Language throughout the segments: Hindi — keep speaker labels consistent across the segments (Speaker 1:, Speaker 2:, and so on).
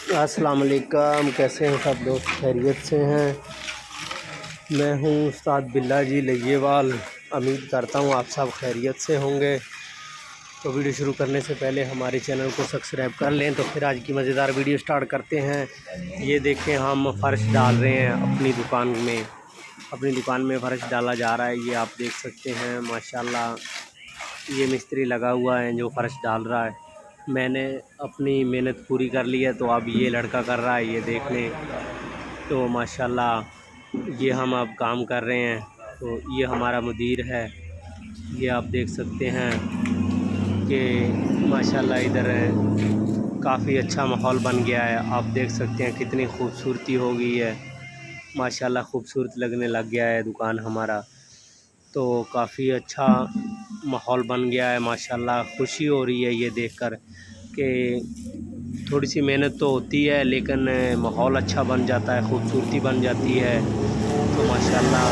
Speaker 1: अस्सलाम वालेकुम, कैसे हैं सब दोस्त? खैरियत से हैं। मैं हूं उस्ताद बिल्ला जी लय्येवाल। उम्मीद करता हूं आप सब खैरियत से होंगे। तो वीडियो शुरू करने से पहले हमारे चैनल को सब्सक्राइब कर लें। तो फिर आज की मज़ेदार वीडियो स्टार्ट करते हैं। ये देखें, हम फ़र्श डाल रहे हैं अपनी दुकान में। अपनी दुकान में फ़र्श डाला जा रहा है, ये आप देख सकते हैं। माशाल्लाह ये मिस्त्री लगा हुआ है जो फ़र्श डाल रहा है। मैंने अपनी मेहनत पूरी कर ली है, तो अब ये लड़का कर रहा है, ये देख लें। तो माशाल्लाह ये हम अब काम कर रहे हैं। तो ये हमारा मुदीर है, ये आप देख सकते हैं कि माशाल्लाह इधर काफ़ी अच्छा माहौल बन गया है। आप देख सकते हैं कितनी खूबसूरती हो गई है। माशाल्लाह खूबसूरत लगने लग गया है दुकान हमारा। तो काफ़ी अच्छा माहौल बन गया है। माशाल्लाह खुशी हो रही है ये देखकर कि थोड़ी सी मेहनत तो होती है, लेकिन माहौल अच्छा बन जाता है, खूबसूरती बन जाती है। तो माशाल्लाह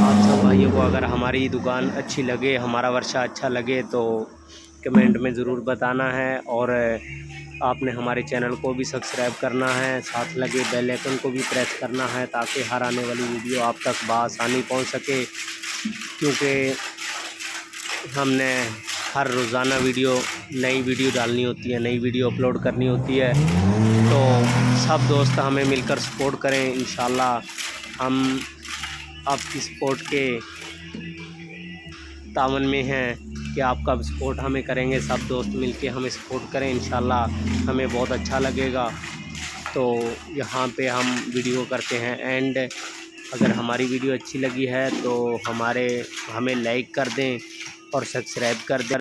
Speaker 1: आप सब भाइयों को अगर हमारी दुकान अच्छी लगे, हमारा वर्षा अच्छा लगे, तो कमेंट में ज़रूर बताना है। और आपने हमारे चैनल को भी सब्सक्राइब करना है, साथ लगे बेल आइकन को भी प्रेस करना है, ताकि हर आने वाली वीडियो आप तक बआसानी पहुंच सके। क्योंकि हमने हर रोज़ाना नई वीडियो डालनी होती है, नई वीडियो अपलोड करनी होती है। तो सब दोस्त हमें मिलकर सपोर्ट करें। इंशाल्लाह हम आपकी सपोर्ट के तावन में हैं कि आपका सपोर्ट हमें करेंगे। सब दोस्त मिलके हमें सपोर्ट करें, इंशाल्लाह हमें बहुत अच्छा लगेगा। तो यहाँ पे हम वीडियो करते हैं एंड अगर हमारी वीडियो अच्छी लगी है तो हमें लाइक कर दें और सब्सक्राइब कर दें।